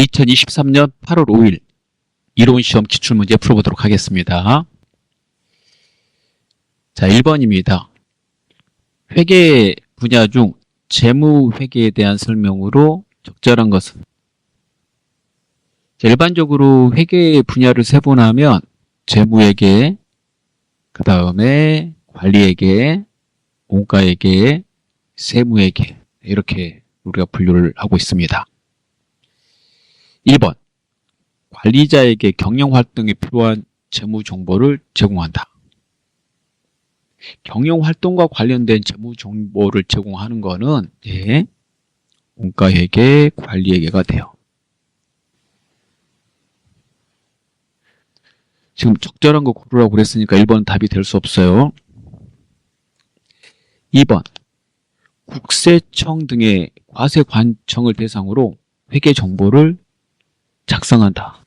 2023년 8월 5일 이론시험 기출문제 풀어보도록 하겠습니다. 자, 1번입니다. 회계 분야 중 재무회계에 대한 설명으로 적절한 것은? 자, 일반적으로 회계 분야를 세분하면 재무회계, 그 다음에 관리회계, 원가회계, 세무회계 이렇게 우리가 분류를 하고 있습니다. 1번, 관리자에게 경영활동에 필요한 재무정보를 제공한다. 경영활동과 관련된 재무정보를 제공하는 거는 원가회계, 관리회계가 돼요. 지금 적절한 거 고르라고 그랬으니까 1번은 답이 될 수 없어요. 2번, 국세청 등의 과세관청을 대상으로 회계정보를 작성한다.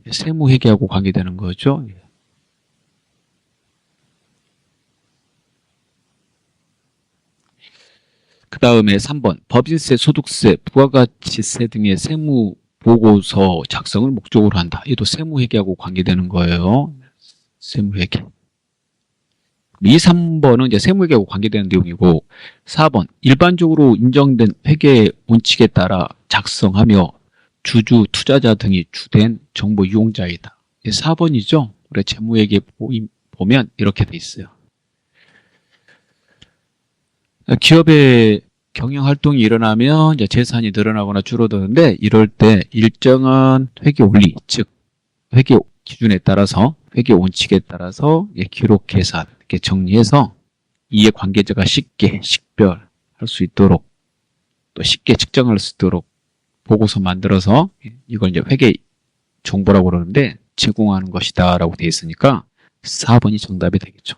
세무회계하고 관계되는 거죠. 그 다음에 3번, 법인세, 소득세, 부가가치세 등의 세무보고서 작성을 목적으로 한다. 이도 세무회계하고 관계되는 거예요. 세무회계. 2, 3번은 이제 세무회계하고 관계되는 내용이고, 4번, 일반적으로 인정된 회계 원칙에 따라 작성하며 주주, 투자자 등이 주된 정보 이용자이다. 4번이죠. 우리 재무회계 보면 이렇게 돼 있어요. 기업의 경영활동이 일어나면 이제 재산이 늘어나거나 줄어드는데, 이럴 때 일정한 회계 원리, 즉 회계 기준에 따라서, 회계 원칙에 따라서 기록 계산 이렇게 정리해서 이해관계자가 쉽게 식별할 수 있도록, 또 쉽게 측정할 수 있도록 보고서 만들어서 이걸 이제 회계 정보라고 그러는데 제공하는 것이다 라고 되어 있으니까 4번이 정답이 되겠죠.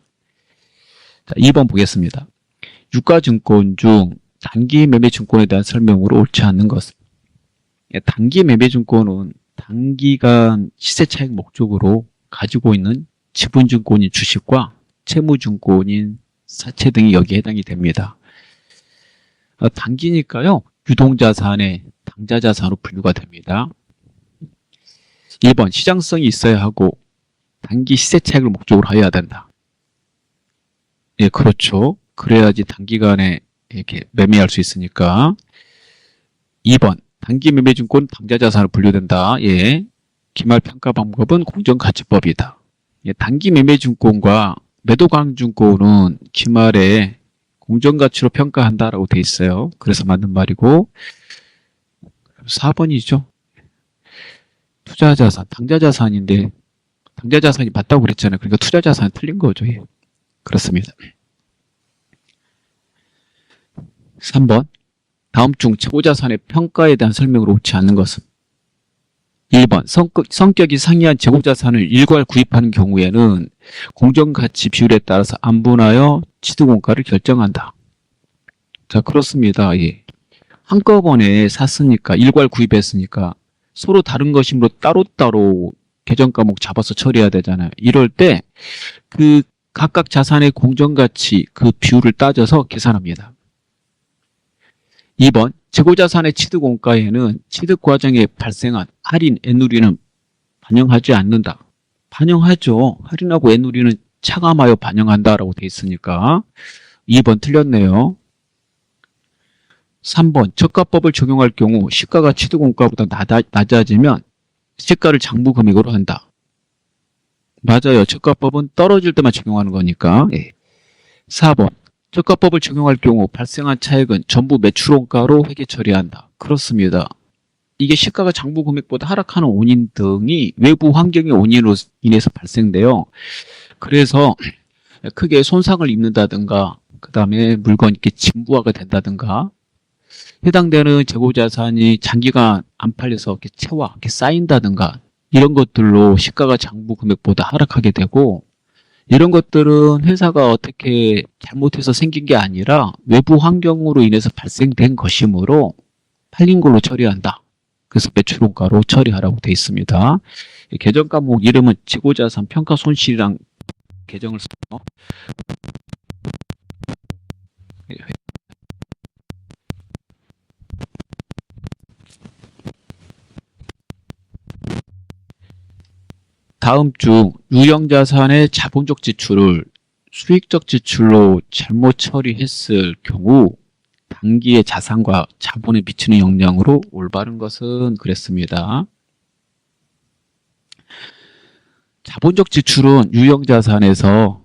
자, 2번 보겠습니다. 유가증권 중 단기 매매증권에 대한 설명으로 옳지 않는 것은? 단기 매매증권은 단기간 시세차익 목적으로 가지고 있는 지분증권인 주식과 채무증권인 사채 등이 여기에 해당이 됩니다. 단기니까요, 유동자산의 당좌자산으로 분류가 됩니다. 1번, 시장성이 있어야 하고 단기 시세차익을 목적으로 해야 된다. 예, 그렇죠. 그래야지 단기간에 이렇게 매매할 수 있으니까. 2번, 단기 매매증권 당좌자산으로 분류된다. 예, 기말평가 방법은 공정가치법이다. 예, 단기 매매증권과 매도강증권은 기말에 공정가치로 평가한다라고 돼 있어요. 그래서 맞는 말이고, 4번이죠. 투자자산, 당좌자산인데 당좌자산이 맞다고 그랬잖아요. 그러니까 투자자산이 틀린 거죠. 예. 그렇습니다. 3번, 다음 중 재고자산의 평가에 대한 설명으로 옳지 않는 것은? 1번, 성격이 상이한 재고자산을 일괄 구입하는 경우에는 공정가치 비율에 따라서 안분하여 취득원가를 결정한다. 자, 그렇습니다. 예. 한꺼번에 샀으니까, 일괄 구입했으니까 서로 다른 것이므로 따로따로 계정과목 잡아서 처리해야 되잖아요. 이럴 때 그 각각 자산의 공정가치 그 비율을 따져서 계산합니다. 2번, 재고자산의 취득원가에는 취득 과정에 발생한 할인, 애누리는 반영하지 않는다. 반영하죠. 할인하고 애누리는 차감하여 반영한다라고 돼 있으니까 2번 틀렸네요. 3번, 저가법을 적용할 경우 시가가 취득원가보다 낮아지면 시가를 장부금액으로 한다. 맞아요. 저가법은 떨어질 때만 적용하는 거니까. 4번, 저가법을 적용할 경우 발생한 차액은 전부 매출원가로 회계 처리한다. 그렇습니다. 이게 시가가 장부금액보다 하락하는 원인 등이 외부 환경의 원인으로 인해서 발생돼요. 그래서 크게 손상을 입는다든가, 그 다음에 물건이 이렇게 진부화가 된다든가, 해당되는 재고자산이 장기간 안 팔려서 이렇게 채화, 이렇게 쌓인다든가, 이런 것들로 시가가 장부금액보다 하락하게 되고, 이런 것들은 회사가 어떻게 잘못해서 생긴 게 아니라 외부 환경으로 인해서 발생된 것이므로 팔린 걸로 처리한다. 그래서 매출원가로 처리하라고 되어 있습니다. 계정 과목 이름은 재고자산 평가손실이랑 계정을 써서 다음 중 유형자산의 자본적 지출을 수익적 지출로 잘못 처리했을 경우 단기의 자산과 자본에 미치는 영향으로 올바른 것은 그랬습니다. 자본적 지출은 유형자산에서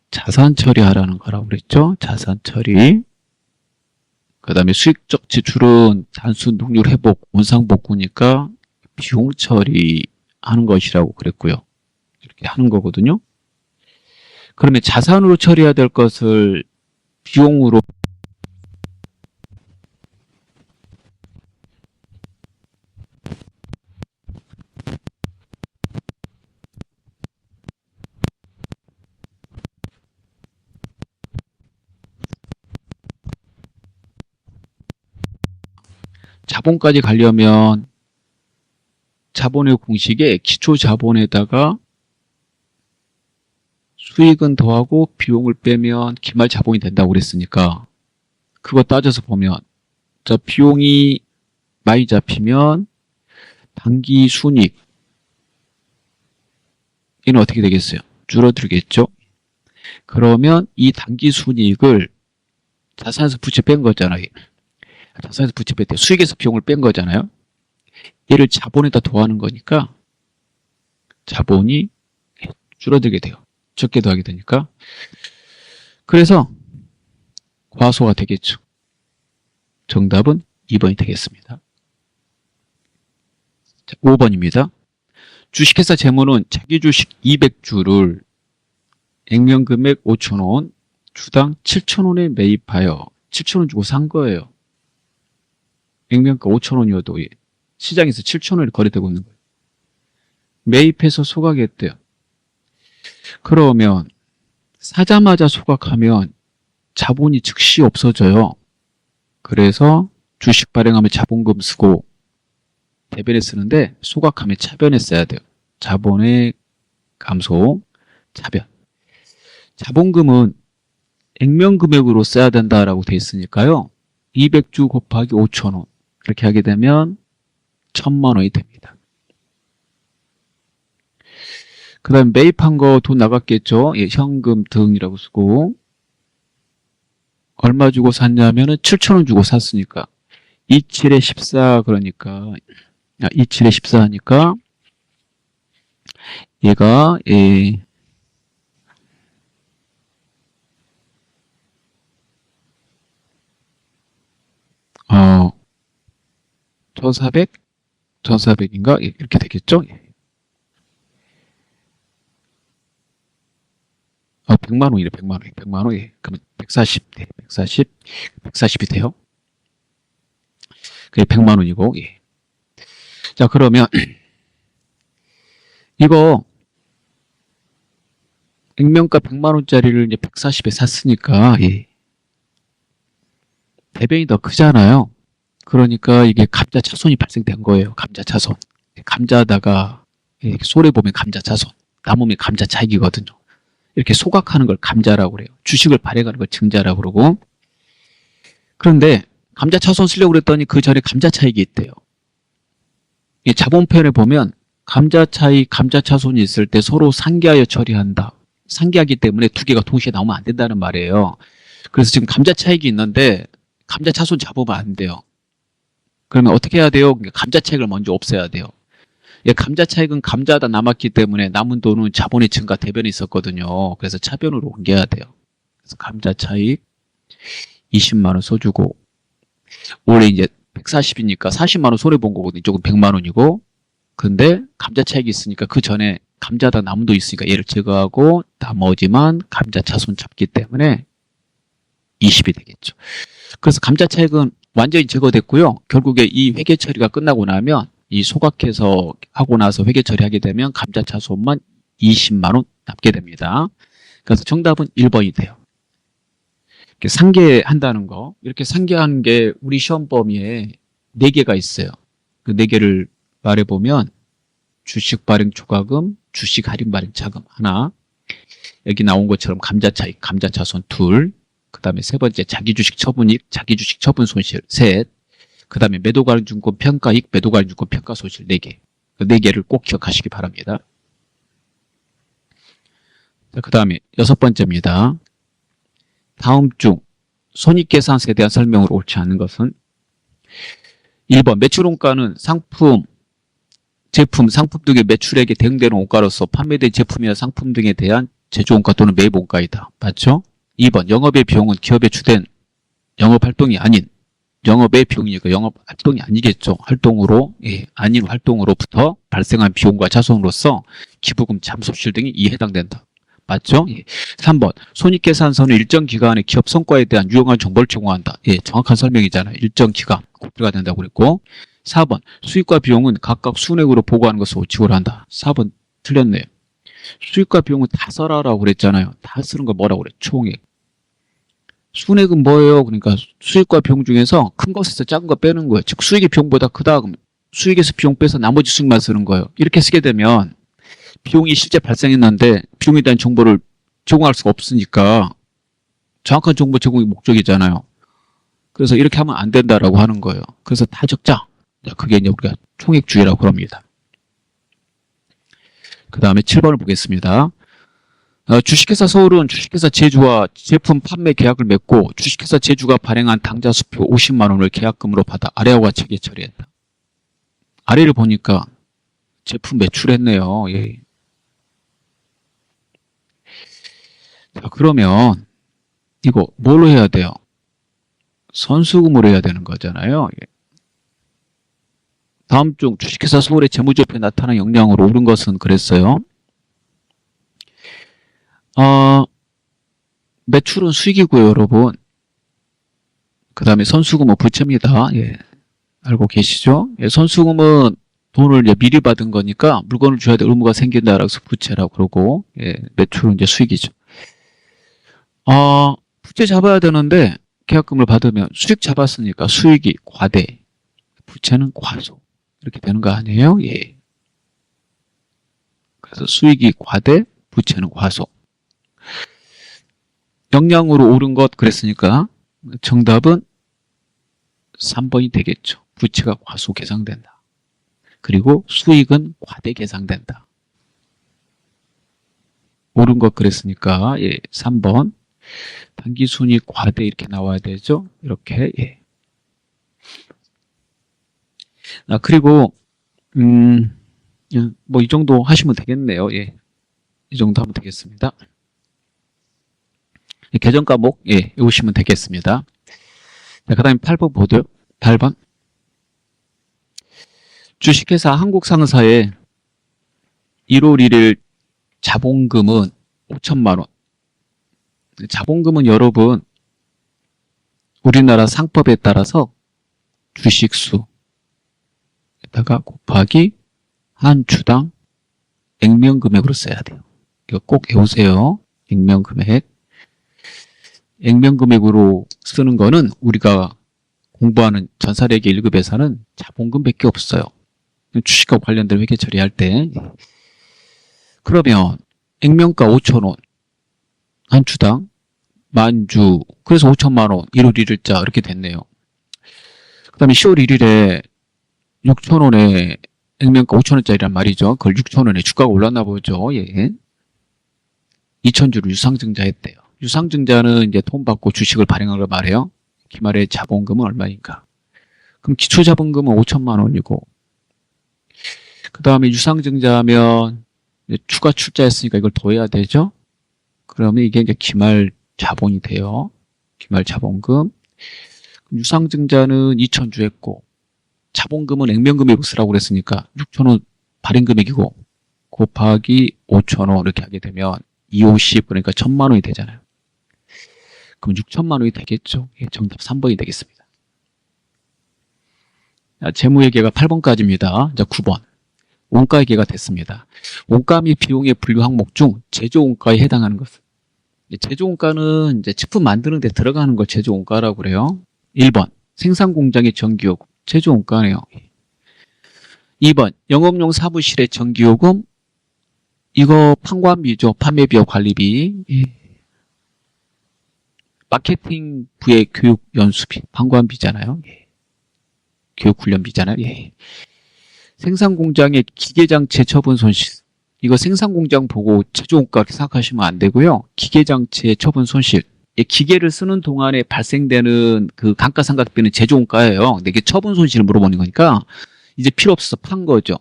자산 처리하라는 거라고 그랬죠. 자산 처리. 그 다음에 수익적 지출은 단순 능률 회복, 원상복구니까 비용 처리하는 것이라고 그랬고요. 이렇게 하는 거거든요. 그러면 자산으로 처리해야 될 것을 비용으로 자본까지 가려면 자본의 공식에 기초 자본에다가 수익은 더하고 비용을 빼면 기말 자본이 된다고 그랬으니까 그거 따져서 보면 자 비용이 많이 잡히면 단기 순이익 이는 어떻게 되겠어요? 줄어들겠죠? 그러면 이 단기 순이익을 자산에서 부채 뺀 거잖아요. 자산에서 부채 뺐대요. 수익에서 비용을 뺀 거잖아요. 얘를 자본에다 더하는 거니까 자본이 줄어들게 돼요. 적게 더하게 되니까. 그래서 과소가 되겠죠. 정답은 2번이 되겠습니다. 자, 5번입니다. 주식회사 재무는 자기 주식 200주를 액면금액 5,000원, 주당 7,000원에 매입하여 7,000원 주고 산 거예요. 액면가 5,000원이어도 시장에서 7,000원에 거래되고 있는 거예요. 매입해서 소각했대요. 그러면 사자마자 소각하면 자본이 즉시 없어져요. 그래서 주식 발행하면 자본금 쓰고 대변에 쓰는데 소각하면 차변에 써야 돼요. 자본의 감소, 차변. 자본금은 액면금액으로 써야 된다라고 돼 있으니까요. 200주 곱하기 5,000원 이렇게 하게 되면 1,000만 원이 됩니다. 그 다음에 매입한 거 돈 나갔겠죠. 예, 현금 등이라고 쓰고 얼마 주고 샀냐면은 7,000원 주고 샀으니까 27에 14 그러니까 27에 14 하니까 얘가 1,400? 1,400인가? 이렇게 되겠죠? 100만 원이래, 100만 원. 100만 원. 그러면 140, 140이 돼요. 그게 100만 원이고, 자, 그러면, 이거, 액면가 100만 원짜리를 이제 140에 샀으니까, 대변이 더 크잖아요. 그러니까 이게 감자차손이 발생된 거예요. 감자차손. 감자다가, 솔에 보면 감자차손, 남으면 감자차익이거든요. 이렇게 소각하는 걸 감자라고 그래요. 주식을 발행하는 걸 증자라고 그러고. 그런데 감자차손 쓰려고 그랬더니 그 전에 감자차익이 있대요. 이 자본편에 보면 감자차익, 감자차손이 있을 때 서로 상기하여 처리한다. 상기하기 때문에 두 개가 동시에 나오면 안 된다는 말이에요. 그래서 지금 감자차익이 있는데 감자차손 잡으면 안 돼요. 그러면 어떻게 해야 돼요? 감자차익을 먼저 없애야 돼요. 감자차익은 감자다 남았기 때문에 남은 돈은 자본의 증가 대변에 있었거든요. 그래서 차변으로 옮겨야 돼요. 그래서 감자차익 20만 원 써주고 원래 이제 140이니까 40만 원 손해본 거거든요. 이쪽은 100만 원이고 근데 감자차익이 있으니까 그 전에 감자다 남은 돈 있으니까 얘를 제거하고 나머지만 감자차손 잡기 때문에 20이 되겠죠. 그래서 감자차익은 완전히 제거됐고요. 결국에 이 회계 처리가 끝나고 나면 이 소각해서 하고 나서 회계 처리하게 되면 감자차손만 20만 원 남게 됩니다. 그래서 정답은 1번이 돼요. 이렇게 상계한다는 거, 이렇게 상계하는 게 우리 시험 범위에 4개가 있어요. 그 4개를 말해보면 주식 발행 초과금, 주식 할인 발행 차금 하나, 여기 나온 것처럼 감자차익, 감자차손 둘, 그 다음에 세 번째 자기주식 처분이익, 자기주식 처분 손실 셋, 그 다음에 매도관증권 평가이익, 매도관증권 평가 손실 4개. 그 4개를 꼭 기억하시기 바랍니다. 자, 그 다음에 6번째입니다. 다음 중 손익계산서에 대한 설명으로 옳지 않은 것은 1번 매출원가는 상품, 제품, 상품 등의 매출액에 대응되는 원가로서 판매된 제품이나 상품 등에 대한 제조원가 또는 매입원가이다. 맞죠? 2번 영업의 비용은 기업의 주된 영업활동이 아닌 영업의 비용이니까 영업활동이 아니겠죠. 활동으로, 아닌 활동으로부터 발생한 비용과 자손으로서 기부금, 잠수실 등이 이에 해당된다. 맞죠? 3번 손익계산서는 일정 기간의 기업 성과에 대한 유용한 정보를 제공한다. 정확한 설명이잖아요. 일정 기간 꼭 들어가야 된다고 그랬고 4번 수익과 비용은 각각 순액으로 보고하는 것을 원칙으로 한다. 4번 틀렸네요. 수익과 비용은 다 써라라고 그랬잖아요. 다 쓰는 거 뭐라고 그래? 총액. 순액은 뭐예요? 그러니까 수익과 비용 중에서 큰 것에서 작은 거 빼는 거예요. 즉 수익이 비용보다 크다 그러면 수익에서 비용 빼서 나머지 수익만 쓰는 거예요. 이렇게 쓰게 되면 비용이 실제 발생했는데 비용에 대한 정보를 제공할 수가 없으니까 정확한 정보 제공이 목적이잖아요. 그래서 이렇게 하면 안 된다라고 하는 거예요. 그래서 다 적자. 그게 이제 우리가 총액주의라고 합니다. 그 다음에 7번을 보겠습니다. 주식회사 서울은 주식회사 제주와 제품 판매 계약을 맺고 주식회사 제주가 발행한 당좌 수표 50만 원을 계약금으로 받아 아래와 같이 처리했다. 아래를 보니까 제품 매출했네요. 자, 그러면 이거 뭘로 해야 돼요? 선수금으로 해야 되는 거잖아요. 다음 중 주식회사 서울의 재무제표에 나타난 영향으로 오른 것은 그랬어요. 매출은 수익이고요, 여러분. 그 다음에 선수금은 부채입니다. 알고 계시죠? 선수금은 돈을 이제 미리 받은 거니까 물건을 줘야 될 의무가 생긴다라고 해서 부채라고 그러고, 매출은 이제 수익이죠. 부채 잡아야 되는데 계약금을 받으면 수익 잡았으니까 수익이 과대, 부채는 과소. 이렇게 되는 거 아니에요? 그래서 수익이 과대, 부채는 과소. 영향으로 오른 것 그랬으니까 정답은 3번이 되겠죠. 부채가 과소 계상된다. 그리고 수익은 과대 계상된다. 오른 것 그랬으니까 3번 당기순이익 과대 이렇게 나와야 되죠. 이렇게 그리고 뭐 이 정도 하시면 되겠네요. 이 정도 하면 되겠습니다. 계정 과목 외우시면 되겠습니다. 자, 그 다음에 8번 보도요. 8번 주식회사 한국상사의 1월 1일 자본금은 5천만 원. 자본금은 여러분 우리나라 상법에 따라서 주식수 에다가 곱하기 한 주당 액면금액으로 써야 돼요. 이거 꼭 외우세요. 액면금액. 액면금액으로 쓰는 거는 우리가 공부하는 전산회계 1급에서는 자본금밖에 없어요. 주식과 관련된 회계 처리할 때. 그러면 액면가 5,000원 한 주당 만주 그래서 5천만 원 1월 1일자 이렇게 됐네요. 그 다음에 10월 1일에 6,000원에 액면가 5,000원짜리란 말이죠. 그걸 6,000원에 주가가 올랐나 보죠. 2,000주를 유상증자 했대요. 유상증자는 이제 돈 받고 주식을 발행한 걸 말해요. 기말의 자본금은 얼마인가? 그럼 기초자본금은 5천만 원이고 그 다음에 유상증자하면 추가 출자했으니까 이걸 더해야 되죠. 그러면 이게 이제 기말 자본이 돼요. 기말 자본금. 유상증자는 2,000주 했고 자본금은 액면금액으로 쓰라고 그랬으니까 6,000원 발행금액이고 곱하기 5,000원 이렇게 하게 되면 250 그러니까 1,000만 원이 되잖아요. 그럼 6천만 원이 되겠죠. 정답 3번이 되겠습니다. 재무회계가 8번까지입니다. 자, 9번. 원가회계가 됐습니다. 원가 및 비용의 분류 항목 중 제조원가에 해당하는 것은 제조원가는 이제 제품 만드는 데 들어가는 걸 제조원가라고 그래요. 1번 생산공장의 전기요금 제조원가네요. 2번 영업용 사무실의 전기요금 이거 판관비죠. 판매비와 관리비. 마케팅부의 교육 연수비 판관비잖아요. 교육훈련비잖아요. 생산공장의 기계장치 처분 손실 이거 생산공장 보고 제조원가 이렇게 생각하시면 안 되고요. 기계장치의 처분 손실. 이 기계를 쓰는 동안에 발생되는 그 감가상각비는 제조원가예요. 근데 이게 처분 손실을 물어보는 거니까 이제 필요 없어서 판 거죠.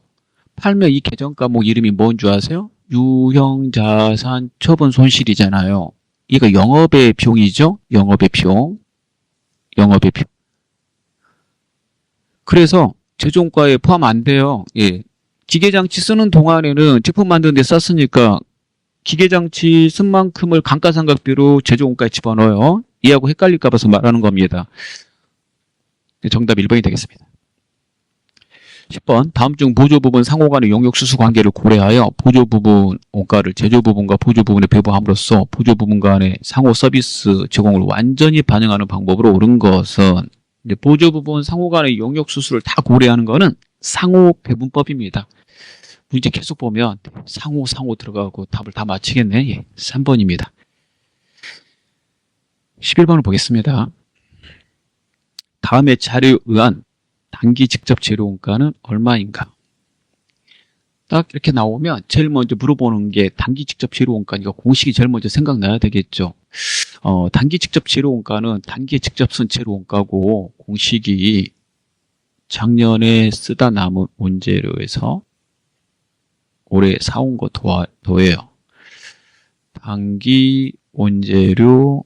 팔면 이 계정 과목 이름이 뭔 줄 아세요? 유형자산 처분 손실이잖아요. 이거 영업의 비용이죠? 영업의 비용. 영업의 비용. 그래서 제조원가에 포함 안 돼요. 예. 기계장치 쓰는 동안에는 제품 만드는 데 썼으니까 기계장치 쓴 만큼을 감가상각비로 제조원가에 집어넣어요. 이하고 헷갈릴까 봐서 말하는 겁니다. 정답 1번이 되겠습니다. 10번 다음 중 보조 부분 상호 간의 용역수수 관계를 고려하여 보조 부분 원가를 제조 부분과 보조 부분에 배부함으로써 보조 부분 간의 상호 서비스 제공을 완전히 반영하는 방법으로 옳은 것은 이제 보조 부분 상호 간의 용역수수를 다 고려하는 것은 상호 배분법입니다. 문제 계속 보면 상호 들어가고 답을 다 맞히겠네. 예, 3번입니다. 11번을 보겠습니다. 다음의 자료에 의한 단기 직접 재료원가는 얼마인가? 딱 이렇게 나오면 제일 먼저 물어보는 게 단기 직접 재료원가니까 공식이 제일 먼저 생각나야 되겠죠. 단기 직접 재료원가는 단기에 직접 쓴 재료원가고 공식이 작년에 쓰다 남은 원재료에서 올해 사온 거 더해요. 단기 원재료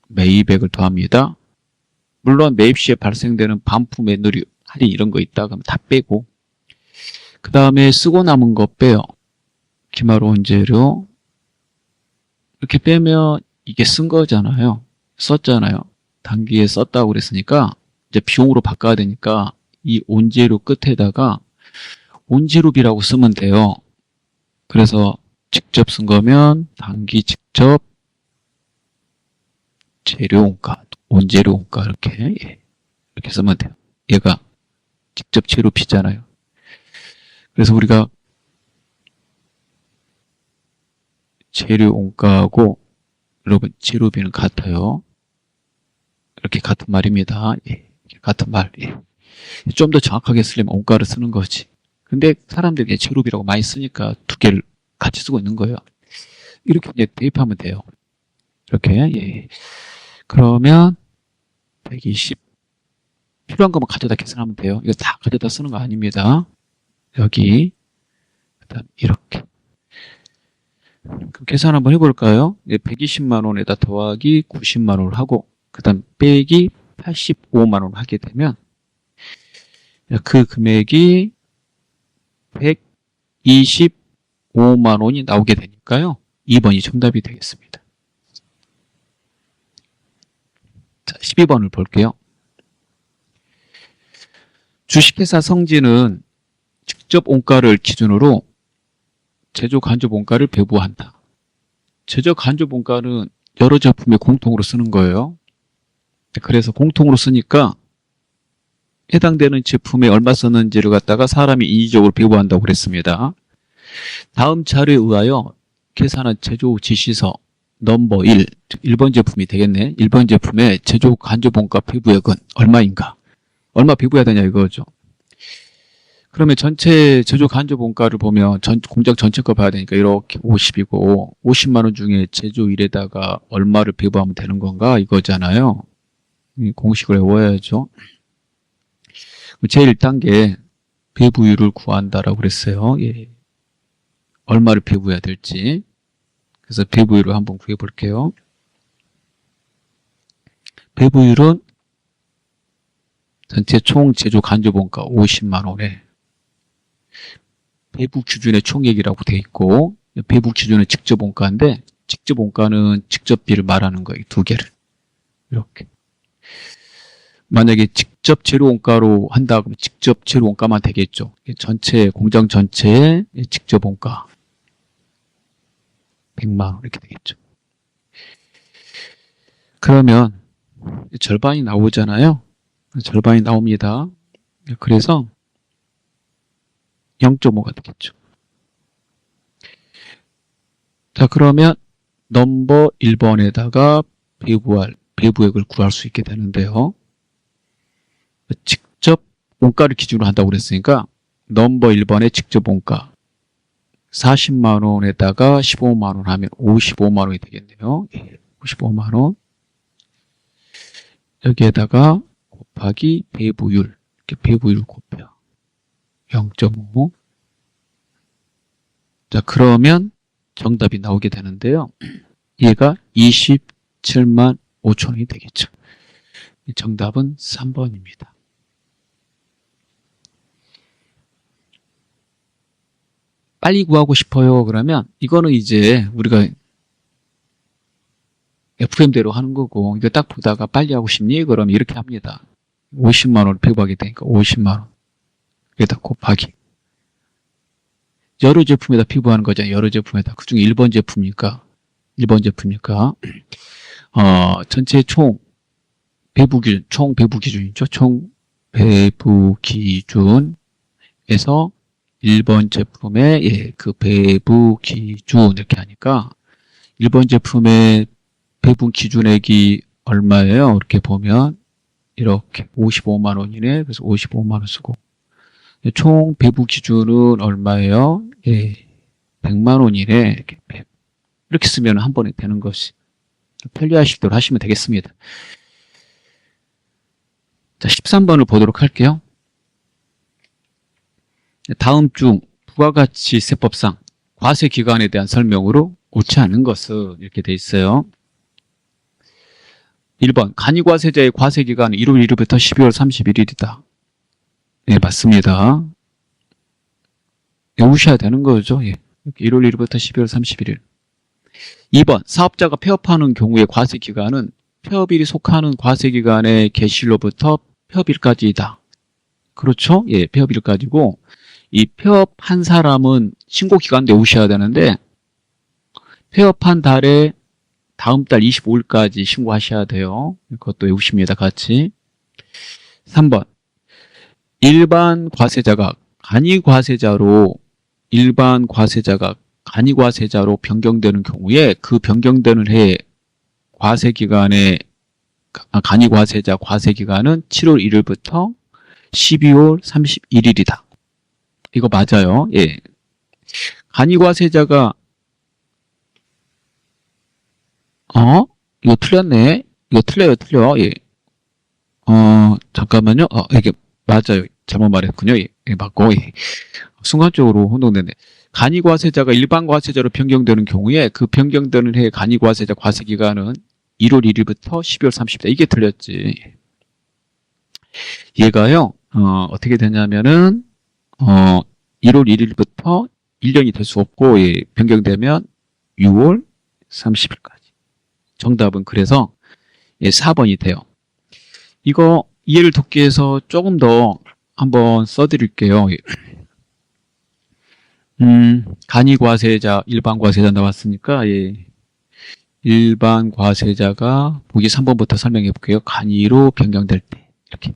매입액을 더합니다. 물론 매입 시에 발생되는 반품 매누리 할인 이런 거 있다 그러면 다 빼고 그 다음에 쓰고 남은 거 빼요. 기말 원재료 이렇게 빼면 이게 쓴 거잖아요. 썼잖아요. 단기에 썼다고 그랬으니까 이제 비용으로 바꿔야 되니까 이 원재료 끝에다가 원재료비라고 쓰면 돼요. 그래서 직접 쓴 거면 단기 직접 재료원가, 원재료원가 이렇게 쓰면 돼요. 얘가 직접 재료비잖아요. 그래서 우리가 재료원가하고 여러분 재료비는 같아요. 이렇게 같은 말입니다. 예, 같은 말. 예. 좀 더 정확하게 쓰려면 원가를 쓰는 거지. 근데 사람들이 재료비라고 많이 쓰니까 두 개를 같이 쓰고 있는 거예요. 이렇게 이제 대입하면 돼요. 이렇게. 예. 그러면 120 필요한 것만 가져다 계산하면 돼요. 이거 다 가져다 쓰는 거 아닙니다. 여기 그다음 이렇게 그럼 계산 한번 해볼까요? 120만 원에다 더하기 90만 원을 하고 그 다음 빼기 85만 원을 하게 되면 그 금액이 125만 원이 나오게 되니까요. 2번이 정답이 되겠습니다. 자, 12번을 볼게요. 주식회사 성진은 직접 원가를 기준으로 제조 간접 원가를 배부한다. 제조 간접 원가는 여러 제품에 공통으로 쓰는 거예요. 그래서 공통으로 쓰니까 해당되는 제품에 얼마 썼는지를 갖다가 사람이 인위적으로 배부한다고 그랬습니다. 다음 자료에 의하여 계산한 제조 지시서 넘버 1, 1번 제품이 되겠네. 1번 제품의 제조 간접 원가 배부액은 얼마인가? 얼마 배부해야 되냐 이거죠. 그러면 전체 제조 간접 원가를 보면 공장 전체 거 봐야 되니까 이렇게 50이고 50만 원 중에 제조 1에다가 얼마를 배부하면 되는 건가 이거잖아요. 이 공식을 외워야죠. 제일 1단계 배부율을 구한다라고 그랬어요. 예. 얼마를 배부해야 될지. 그래서 배부율을 한번 구해 볼게요. 배부율은 전체 총 제조 간접 원가 50만 원에 배부 기준의 총액이라고 되어 있고 배부 기준은 직접 원가인데 직접 원가는 직접비를 말하는 거예요. 두 개를 이렇게 만약에 직접 재료 원가로 한다 그러면 직접 재료 원가만 되겠죠. 전체 공장 전체의 직접 원가 100만 원 이렇게 되겠죠. 그러면 절반이 나오잖아요. 절반이 나옵니다. 그래서 0.5가 되겠죠. 자, 그러면 넘버 1번에다가 배부액을 구할 수 있게 되는데요. 직접 원가를 기준으로 한다고 그랬으니까 넘버 1번의 직접 원가 40만 원에다가 15만 원 하면 55만 원이 되겠네요. 55만 원. 여기에다가 곱하기 배부율. 이렇게 배부율 곱해요. 0.5. 자, 그러면 정답이 나오게 되는데요. 얘가 27만 5천 원이 되겠죠. 정답은 3번입니다. 빨리 구하고 싶어요. 그러면 이거는 이제 우리가 FM대로 하는 거고, 이거 딱 보다가 빨리 하고 싶니? 그러면 이렇게 합니다. 50만 원을 배부하게 되니까 50만 원. 여기다 곱하기. 여러 제품에다 피부하는 거잖아요. 여러 제품에다. 그 중에 1번 제품이니까. 전체 총 배부 기준이죠. 총 배부 기준에서 1번 제품의 그 배부 기준 이렇게 하니까 1번 제품의 배분 기준액이 얼마예요? 이렇게 보면 이렇게 55만 원이네. 그래서 55만 원 쓰고 총 배분 기준은 얼마예요? 100만 원이네. 이렇게 쓰면 한 번에 되는 것이 편리하시도록 하시면 되겠습니다. 자, 13번을 보도록 할게요. 다음 중 부가가치 세법상 과세 기간에 대한 설명으로 옳지 않은 것은 이렇게 돼 있어요. 1번 간이과세자의 과세기간은 1월 1일부터 12월 31일이다. 네, 맞습니다. 외우셔야 되는 거죠. 1월 1일부터 12월 31일. 2번 사업자가 폐업하는 경우의 과세기간은 폐업일이 속하는 과세기간의 개시일로부터 폐업일까지이다. 그렇죠? 폐업일까지고 이 폐업한 사람은 신고기간도 외우셔야 되는데 폐업한 달에 다음 달 25일까지 신고하셔야 돼요. 그것도 외우십니다. 같이. 3번 일반 과세자가 간이과세자로 변경되는 경우에 그 변경되는 해에 간이과세자 과세기간은 7월 1일부터 12월 31일이다. 이거 맞아요. 간이과세자가 이거 틀렸네. 이거 틀려. 잠깐만요. 이게 맞아요. 잘못 말했군요. 맞고. 순간적으로 혼동됐네. 간이과세자가 일반과세자로 변경되는 경우에 그 변경되는 해의 간이과세자 과세기간은 1월 1일부터 12월 30일. 이게 틀렸지. 얘가요, 어떻게 되냐면은, 1월 1일부터 1년이 될 수 없고, 변경되면 6월 30일까지. 정답은 그래서 4번이 돼요. 이거 이해를 돕기 위해서 조금 더 한번 써드릴게요. 간이과세자, 일반과세자 나왔으니까 일반과세자가 보기 3번부터 설명해 볼게요. 간이로 변경될 때 이렇게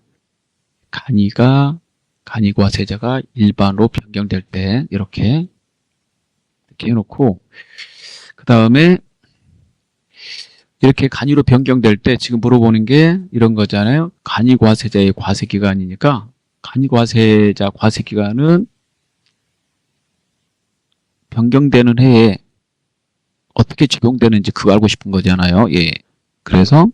간이과세자가 일반으로 변경될 때 이렇게 해놓고 그 다음에 이렇게 간이로 변경될 때 지금 물어보는 게 이런 거잖아요. 간이과세자의 과세기간이니까 간이과세자 과세기간은 변경되는 해에 어떻게 적용되는지 그거 알고 싶은 거잖아요. 그래서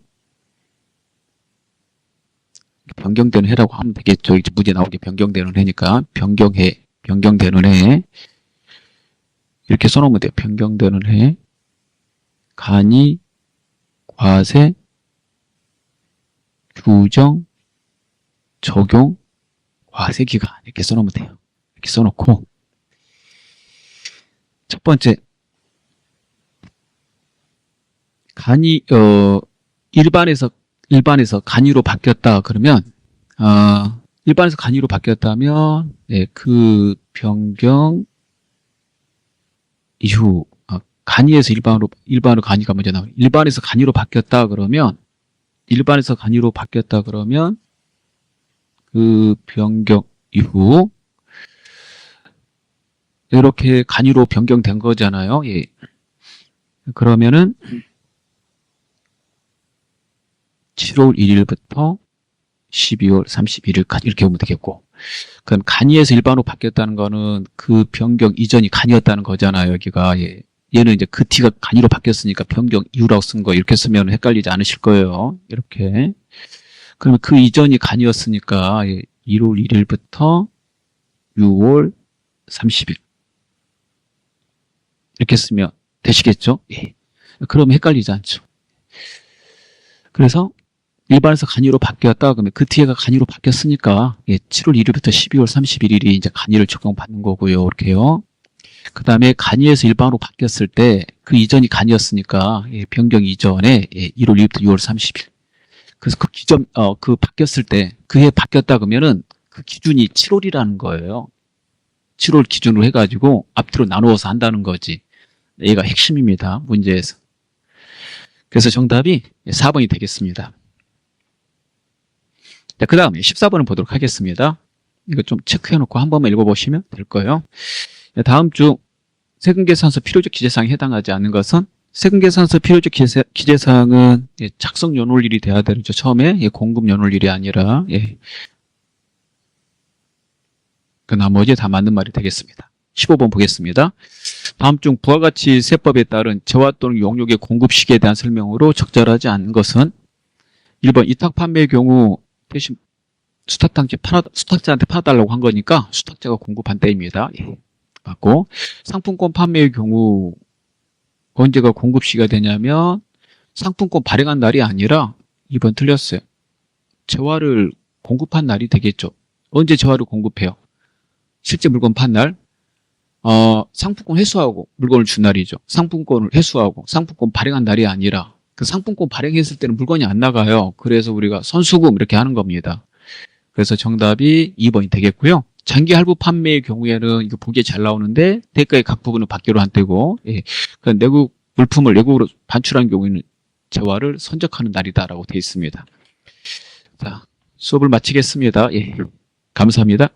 변경되는 해라고 하면 되겠죠. 이제 문제 나오게 변경되는 해니까 변경되는 해 이렇게 써놓으면 돼요. 변경되는 해 간이 과세 규정 적용 과세기간 이렇게 써놓으면 돼요. 이렇게 써놓고 첫 번째 일반에서 간이로 바뀌었다 그러면 일반에서 간이로 바뀌었다면 그 변경 이후 간이에서 일반으로 간이가 먼저 나와요. 일반에서 간이로 바뀌었다 그러면 그 변경 이후 이렇게 간이로 변경된 거잖아요. 그러면은 7월 1일부터 12월 31일까지 이렇게 보면 되겠고, 그럼 간이에서 일반으로 바뀌었다는 거는 그 변경 이전이 간이었다는 거잖아요. 여기가. 예. 얘는 이제 그 T가 간이로 바뀌었으니까 변경 이후라고 쓴 거 이렇게 쓰면 헷갈리지 않으실 거예요. 이렇게. 그러면 그 이전이 간이었으니까 1월 1일부터 6월 30일 이렇게 쓰면 되시겠죠? 예. 그러면 헷갈리지 않죠. 그래서 일반에서 간이로 바뀌었다 그러면 그 뒤에가 간이로 바뀌었으니까 7월 1일부터 12월 31일이 이제 간이를 적용받는 거고요. 이렇게요. 그 다음에 간이에서 일반으로 바뀌었을 때 그 이전이 간이었으니까 변경 이전에 1월 1일부터 6월 30일. 그래서 그 기점 그 바뀌었을 때 그해 바뀌었다 그러면은 그 기준이 7월이라는 거예요. 7월 기준으로 해가지고 앞뒤로 나누어서 한다는 거지. 얘가 핵심입니다. 문제에서. 그래서 정답이 4번이 되겠습니다. 자, 그 다음에 14번을 보도록 하겠습니다. 이거 좀 체크해놓고 한 번만 읽어보시면 될 거예요. 다음 중 세금계산서 필요적 기재사항에 해당하지 않는 것은 세금계산서 필요적 기재사항은 작성 연월일이 돼야 되죠. 처음에 공급 연월일이 아니라 그 나머지 다 맞는 말이 되겠습니다. 15번 보겠습니다. 다음 중 부와 같이 세법에 따른 재화 또는 용역의 공급 시기에 대한 설명으로 적절하지 않은 것은 1번 이탁 판매의 경우 대신 수탁자한테 팔아달라고 한 거니까 수탁자가 공급한 때입니다. 맞고, 상품권 판매의 경우 언제가 공급 시기가 되냐면 상품권 발행한 날이 아니라 2번 틀렸어요. 재화를 공급한 날이 되겠죠. 언제 재화를 공급해요? 실제 물건 판 날? 상품권 회수하고 물건을 준 날이죠. 상품권을 회수하고 상품권 발행한 날이 아니라 그 상품권 발행했을 때는 물건이 안 나가요. 그래서 우리가 선수금 이렇게 하는 겁니다. 그래서 정답이 2번이 되겠고요. 장기 할부 판매의 경우에는 이거 보기에 잘 나오는데 대가의 각 부분은 받기로 한 때고, 그러니까 내국 물품을 내국으로 반출한 경우에는 재화를 선적하는 날이다라고 되어 있습니다. 자, 수업을 마치겠습니다. 감사합니다.